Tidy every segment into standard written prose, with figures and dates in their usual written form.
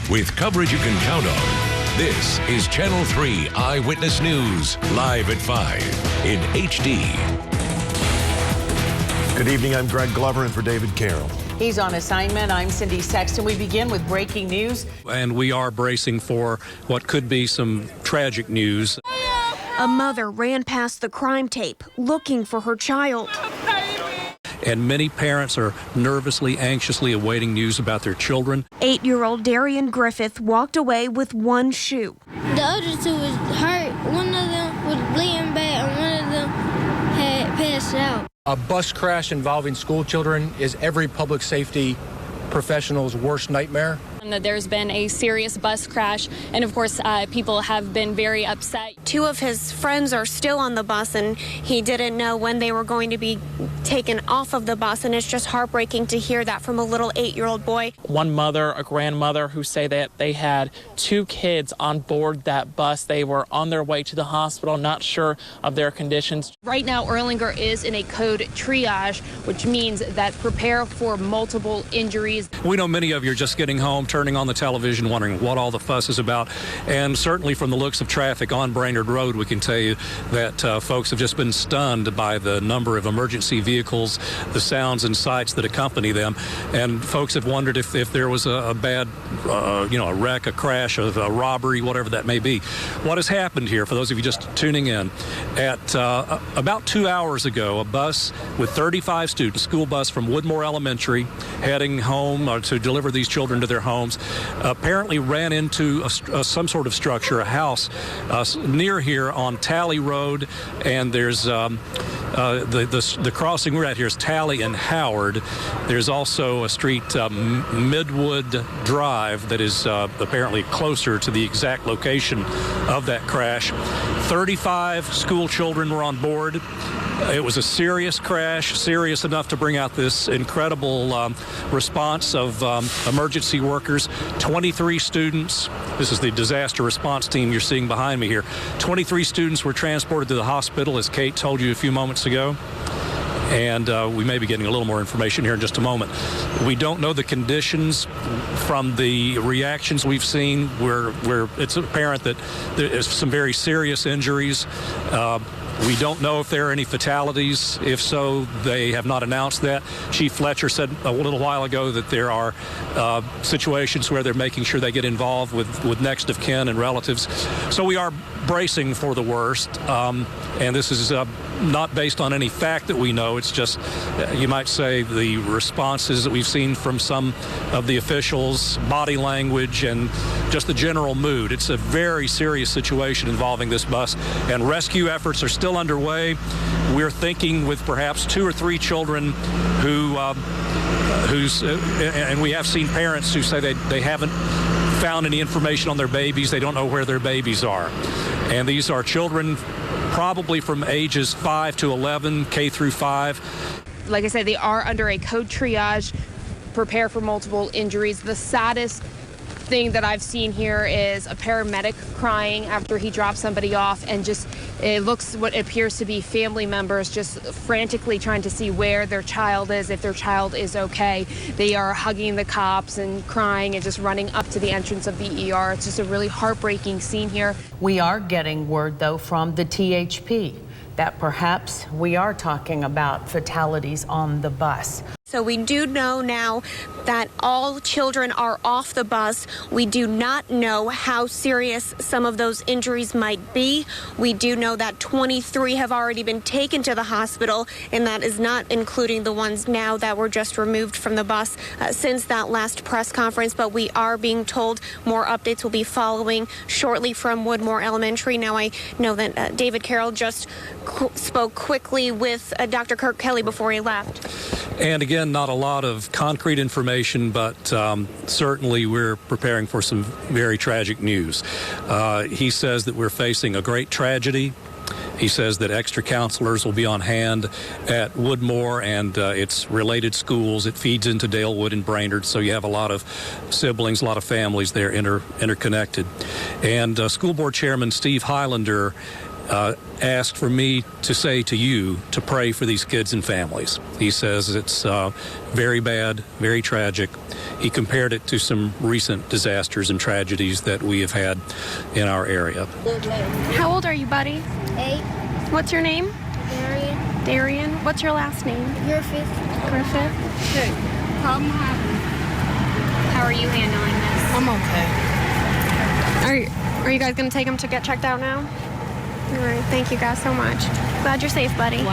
with coverage you can count on. This is Channel 3 Eyewitness News, live at 5 in HD. Good evening, I'm Greg Glover in for David Carroll. He's on assignment. I'm Cindy Sexton. We begin with breaking news. And we are bracing for what could be some tragic news. A mother ran past the crime tape looking for her child. And many parents are nervously, anxiously awaiting news about their children. 8-year-old Darian Griffith walked away with one shoe. The other two was hurt. One of them was bleeding bad and one of them had passed out. A bus crash involving school children is every public safety professional's worst nightmare. There's been a serious bus crash, and of course, people have been very upset. 2 of his friends are still on the bus, and he didn't know when they were going to be taken off of the bus, and it's just heartbreaking to hear that from a little 8-year-old boy. One mother, a grandmother, who say that they had 2 kids on board that bus. They were on their way to the hospital, not sure of their conditions. Right now, Erlanger is in a code triage, which means that prepare for multiple injuries. We know many of you are just getting home, turning on the television, wondering what all the fuss is about. And certainly from the looks of traffic on Brainerd Road, we can tell you that folks have just been stunned by the number of emergency vehicles, the sounds and sights that accompany them. And folks have wondered if there was a bad, a wreck, a crash, a robbery, whatever that may be. What has happened here, for those of you just tuning in, at about 2 hours ago, a bus with 35 students, school bus from Woodmore Elementary, heading home to deliver these children to their homes, apparently ran into some sort of structure, a house near here on Talley Road, and there's the crossing we're at here is Talley and Howard. There's also a street, Midwood Drive, that is apparently closer to the exact location of that crash. 35 school children were on board. It was a serious crash, serious enough to bring out this incredible response of emergency workers. 23 students, this is the disaster response team you're seeing behind me here. 23 students were transported to the hospital, as Kate told you a few moments ago. And we may be getting a little more information here in just a moment. We don't know the conditions from the reactions we've seen where it's apparent that there's some very serious injuries. We don't know if there are any fatalities. If so, they have not announced that. Chief Fletcher said a little while ago that there are situations where they're making sure they get involved with next of kin and relatives. So we are bracing for the worst, and this is not based on any fact that we know. It's just, you might say, the responses that we've seen from some of the officials, body language, and just the general mood. It's a very serious situation involving this bus, and rescue efforts are still underway. We're thinking with perhaps 2 or 3 children and we have seen parents who say they haven't found any information on their babies. They don't know where their babies are. And these are children probably from ages 5 to 11, K through 5. Like I said, they are under a code triage, prepare for multiple injuries. The saddest thing that I've seen here is a paramedic crying after he dropped somebody off, and just it looks what appears to be family members just frantically trying to see where their child is, if their child is okay. They are hugging the cops and crying and just running up to the entrance of the ER. It's just a really heartbreaking scene here. We are getting word, though, from the THP that perhaps we are talking about fatalities on the bus. So we do know now that all children are off the bus. We do not know how serious some of those injuries might be. We do know that 23 have already been taken to the hospital, and that is not including the ones now that were just removed from the bus since that last press conference. But we are being told more updates will be following shortly from Woodmore Elementary. Now, I know that David Carroll just spoke quickly with Dr. Kirk Kelly before he left. And again, not a lot of concrete information, but certainly we're preparing for some very tragic news. He says that we're facing a great tragedy. He says that extra counselors will be on hand at Woodmore and its related schools. It feeds into Dalewood and Brainerd, so you have a lot of siblings, a lot of families there interconnected. And School Board Chairman Steve Highlander asked for me to say to you to pray for these kids and families. He says it's very bad, very tragic. He compared it to some recent disasters and tragedies that we have had in our area. How old are you, buddy? 8. What's your name? Darian. Darian. What's your last name? Griffith. Griffith. Good. Problem happened. How are you handling this? I'm okay. Are you guys going to take him to get checked out now? All right. Thank you guys so much. Glad you're safe, buddy.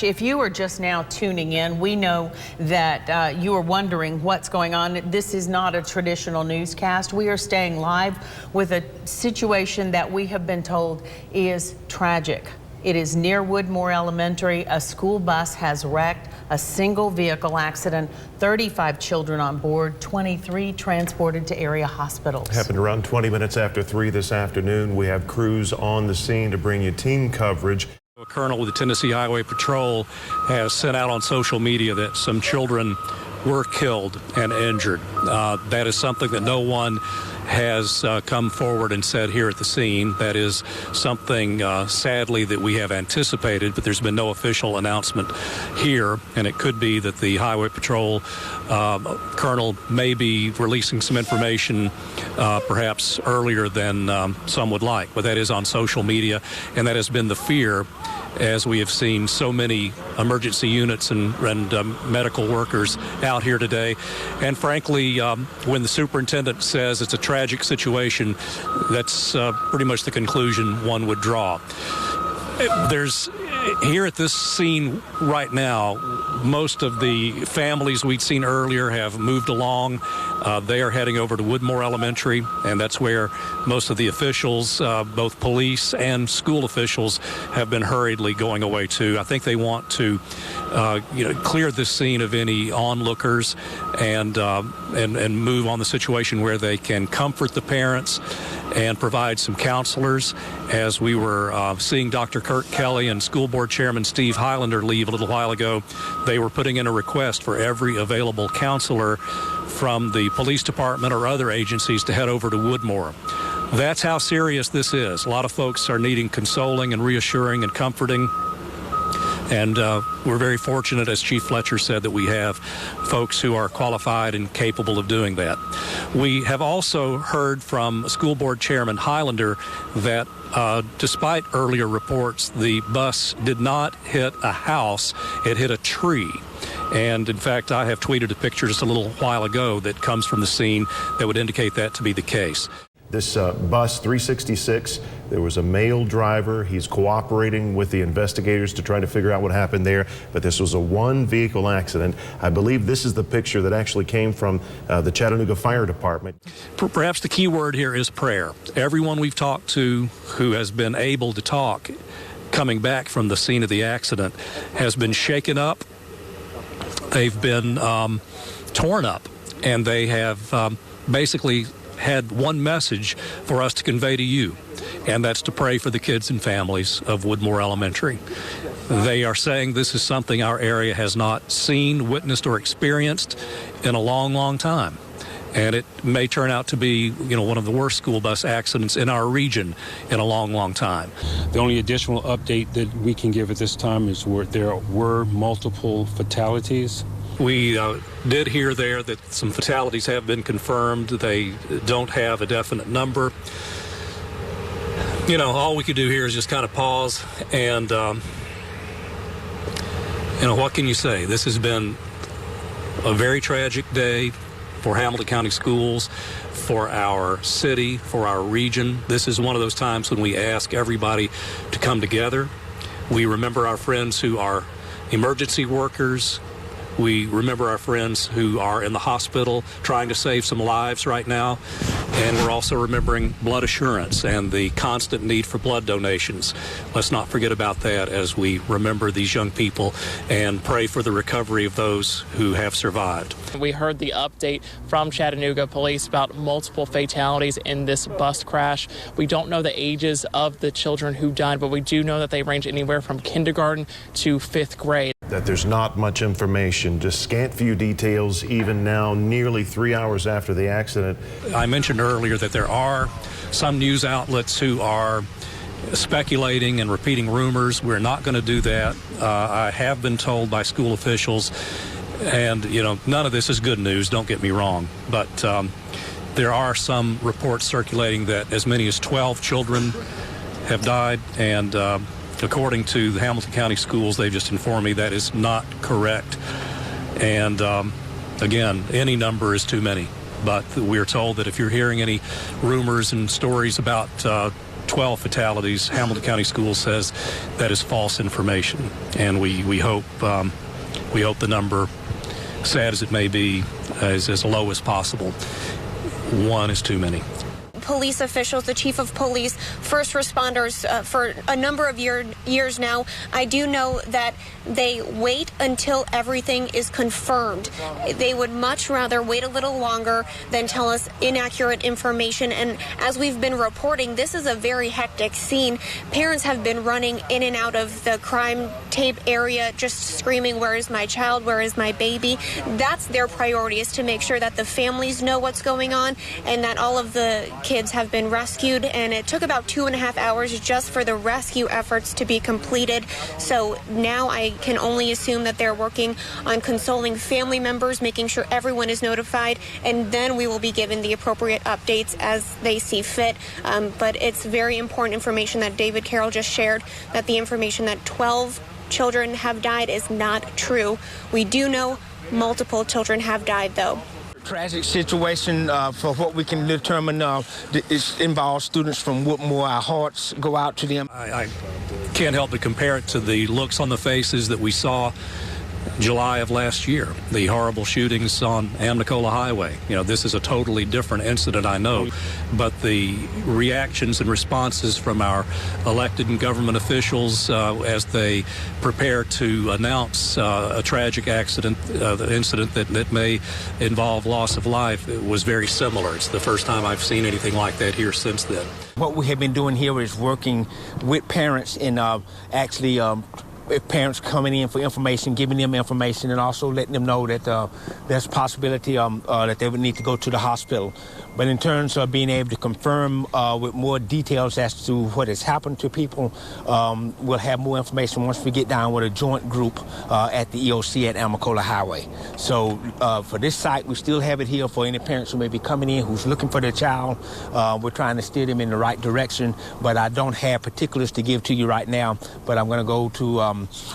If you are just now tuning in, we know that you are wondering what's going on. This is not a traditional newscast. We are staying live with a situation that we have been told is tragic. It is near Woodmore Elementary. A school bus has wrecked, a single vehicle accident, 35 children on board, 23 transported to area hospitals. Happened around 20 minutes after 3 this afternoon. We have crews on the scene to bring you team coverage. A colonel with the Tennessee Highway Patrol has sent out on social media that some children were killed and injured. That is something that no one has come forward and said here at the scene. That is something, sadly, that we have anticipated, but there's been no official announcement here, and it could be that the Highway Patrol colonel may be releasing some information perhaps earlier than some would like, but that is on social media, and that has been the fear as we have seen so many emergency units and medical workers out here today. And frankly, when the superintendent says it's a tragic situation, that's pretty much the conclusion one would draw. There's here at this scene right now, most of the families we'd seen earlier have moved along. They are heading over to Woodmore Elementary, and that's where most of the officials, both police and school officials, have been hurriedly going away to. I think they want to clear this scene of any onlookers and move on the situation where they can comfort the parents and provide some counselors. As we were seeing Dr. Kurt Kelly and School Board Chairman Steve Highlander leave a little while ago, they were putting in a request for every available counselor from the police department or other agencies to head over to Woodmore. That's how serious this is. A lot of folks are needing consoling and reassuring and comforting. And we're very fortunate, as Chief Fletcher said, that we have folks who are qualified and capable of doing that. We have also heard from School Board Chairman Highlander that despite earlier reports, the bus did not hit a house, it hit a tree. And in fact, I have tweeted a picture just a little while ago that comes from the scene that would indicate that to be the case. This bus 366, there was a male driver. He's cooperating with the investigators to try to figure out what happened there, but this was a one-vehicle accident. I believe this is the picture that actually came from the Chattanooga Fire Department. Perhaps the key word here is prayer. Everyone we've talked to who has been able to talk coming back from the scene of the accident has been shaken up. They've been torn up, and they have basically had one message for us to convey to you, and that's to pray for the kids and families of Woodmore Elementary. They are saying this is something our area has not seen, witnessed, or experienced in a long, long time. And it may turn out to be, one of the worst school bus accidents in our region in a long, long time. The only additional update that we can give at this time is there were multiple fatalities. We did hear there that some fatalities have been confirmed. They don't have a definite number. All we could do here is just kind of pause and, what can you say? This has been a very tragic day for Hamilton County Schools, for our city, for our region. This is one of those times when we ask everybody to come together. We remember our friends who are emergency workers. We remember our friends who are in the hospital trying to save some lives right now. And we're also remembering blood assurance and the constant need for blood donations. Let's not forget about that as we remember these young people and pray for the recovery of those who have survived. We heard the update from Chattanooga Police about multiple fatalities in this bus crash. We don't know the ages of the children who died, but we do know that they range anywhere from kindergarten to 5th grade. That there's not much information, just scant few details, even now, nearly 3 hours after the accident. I mentioned earlier that there are some news outlets who are speculating and repeating rumors. We're not going to do that. I have been told by school officials, and none of this is good news, don't get me wrong, but there are some reports circulating that as many as 12 children have died, and according to the Hamilton County Schools, they've just informed me that is not correct. And again, any number is too many. But we're told that if you're hearing any rumors and stories about 12 fatalities, Hamilton County Schools says that is false information. And we hope the number, sad as it may be, is as low as possible. One is too many. Police officials, the chief of police, first responders for a number of years now, I do know that they wait until everything is confirmed. They would much rather wait a little longer than tell us inaccurate information. And as we've been reporting, this is a very hectic scene. Parents have been running in and out of the crime tape area, just screaming, "Where is my child? Where is my baby?" That's their priority, is to make sure that the families know what's going on and that all of the kids have been rescued. And it took about 2.5 hours just for the rescue efforts to be completed. So now I can only assume that they're working on consoling family members, making sure everyone is notified, and then we will be given the appropriate updates as they see fit. But it's very important information that David Carroll just shared, that the information that 12 children have died is not true. We do know multiple children have died, though. Tragic situation. For what we can determine, it involves students from Woodmore. Our hearts go out to them. I can't help but compare it to the looks on the faces that we saw July of last year, the horrible shootings on Amnicola Highway. This is a totally different incident, I know, but the reactions and responses from our elected and government officials as they prepare to announce a tragic accident, the incident that may involve loss of life, it was very similar. It's the first time I've seen anything like that here since then. What we have been doing here is working with parents and actually if parents coming in for information, giving them information, and also letting them know that there's a possibility that they would need to go to the hospital. But in terms of being able to confirm with more details as to what has happened to people, we'll have more information once we get down with a joint group at the EOC at Amnicola Highway. So for this site, we still have it here for any parents who may be coming in who's looking for their child. We're trying to steer them in the right direction, but I don't have particulars to give to you right now. But I'm going to go to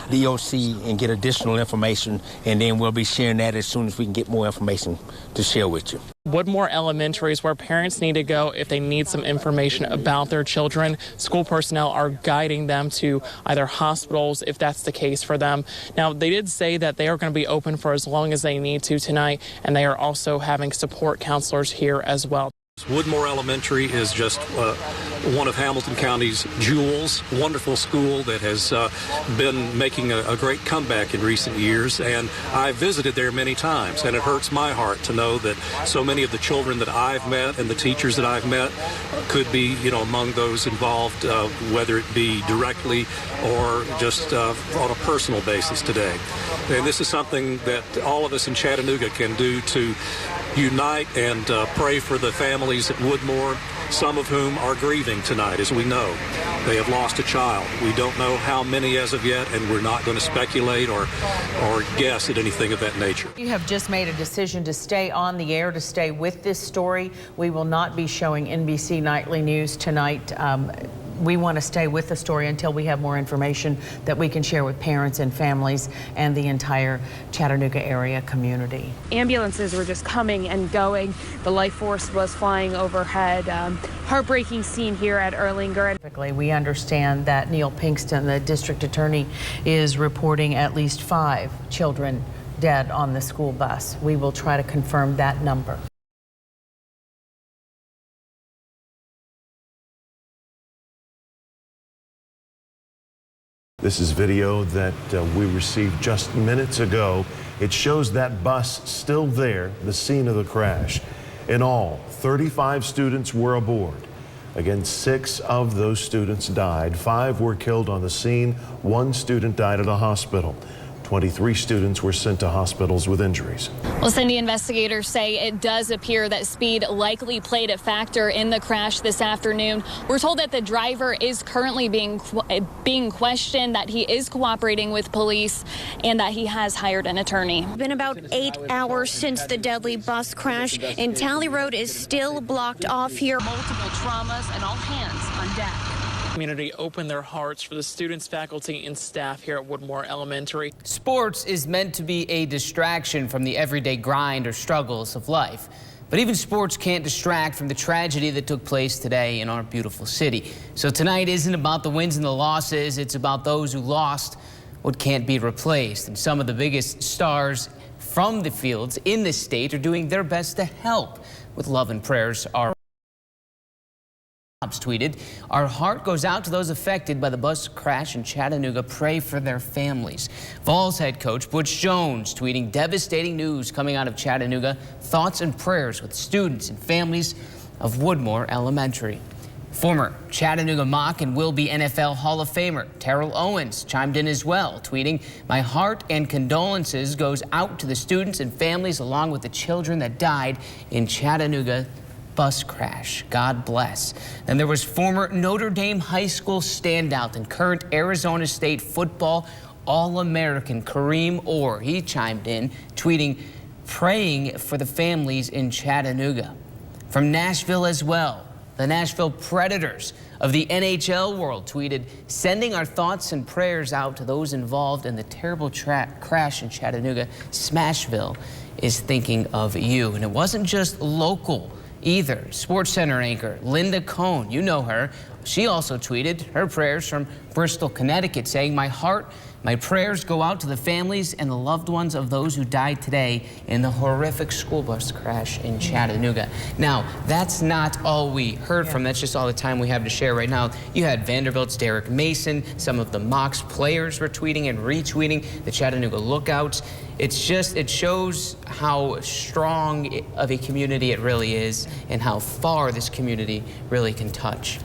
the EOC and get additional information, and then we'll be sharing that as soon as we can get more information to share with you. Woodmore Elementary is where parents need to go if they need some information about their children. School personnel are guiding them to either hospitals if that's the case for them. Now, they did say that they are going to be open for as long as they need to tonight, and they are also having support counselors here as well. Woodmore Elementary is just one of Hamilton County's jewels, wonderful school that has been making a great comeback in recent years, and I visited there many times, and it hurts my heart to know that so many of the children that I've met and the teachers that I've met could be, among those involved, whether it be directly or just on a personal basis today. And this is something that all of us in Chattanooga can do to unite and pray for the families at Woodmore, some of whom are grieving tonight, as we know. They have lost a child. We don't know how many as of yet, and we're not going to speculate or guess at anything of that nature. You have just made a decision to stay on the air, to stay with this story. We will not be showing NBC Nightly News tonight. We want to stay with the story until we have more information that we can share with parents and families and the entire Chattanooga area community. Ambulances were just coming and going. The life force was flying overhead. Heartbreaking scene here at Erlanger. We understand that Neil Pinkston, the district attorney, is reporting at least 5 children dead on the school bus. We will try to confirm that number. This is video that we received just minutes ago. It shows that bus still there, the scene of the crash. In all, 35 students were aboard. Again, 6 of those students died. 5 were killed on the scene. 1 student died at a hospital. 23 students were sent to hospitals with injuries. Well, Cindy, investigators say it does appear that speed likely played a factor in the crash this afternoon. We're told that the driver is currently being questioned, that he is cooperating with police, and that he has hired an attorney. It's been about 8 hours since the deadly bus crash, and Tally Road is still blocked off here. Multiple traumas and all hands on deck. Community opened their hearts for the students, faculty, and staff here at Woodmore Elementary. Sports is meant to be a distraction from the everyday grind or struggles of life. But even sports can't distract from the tragedy that took place today in our beautiful city. So tonight isn't about the wins and the losses. It's about those who lost what can't be replaced. And some of the biggest stars from the fields in this state are doing their best to help with love and prayers. Our tweeted, "Our heart goes out to those affected by the bus crash in Chattanooga. Pray for their families." Vols head coach Butch Jones tweeting, "Devastating news coming out of Chattanooga. Thoughts and prayers with students and families of Woodmore Elementary." Former Chattanooga Mock and will-be NFL Hall of Famer Terrell Owens chimed in as well, tweeting, "My heart and condolences goes out to the students and families along with the children that died in Chattanooga bus crash. God bless." And there was former Notre Dame High School standout and current Arizona State football All-American Kareem Orr. He chimed in, tweeting, "Praying for the families in Chattanooga." From Nashville as well, the Nashville Predators of the NHL world tweeted, "Sending our thoughts and prayers out to those involved in the terrible crash in Chattanooga. Smashville is thinking of you." And it wasn't just local either. SportsCenter anchor Linda Cohn, you know her, she also tweeted her prayers from Bristol, Connecticut, saying, my prayers go out to the families and the loved ones of those who died today in the horrific school bus crash in Chattanooga. Now, that's not all we heard from. That's just all the time we have to share right now. You had Vanderbilt's Derek Mason. Some of the Mocs players were tweeting and retweeting the Chattanooga Lookouts. It shows how strong of a community it really is and how far this community really can touch.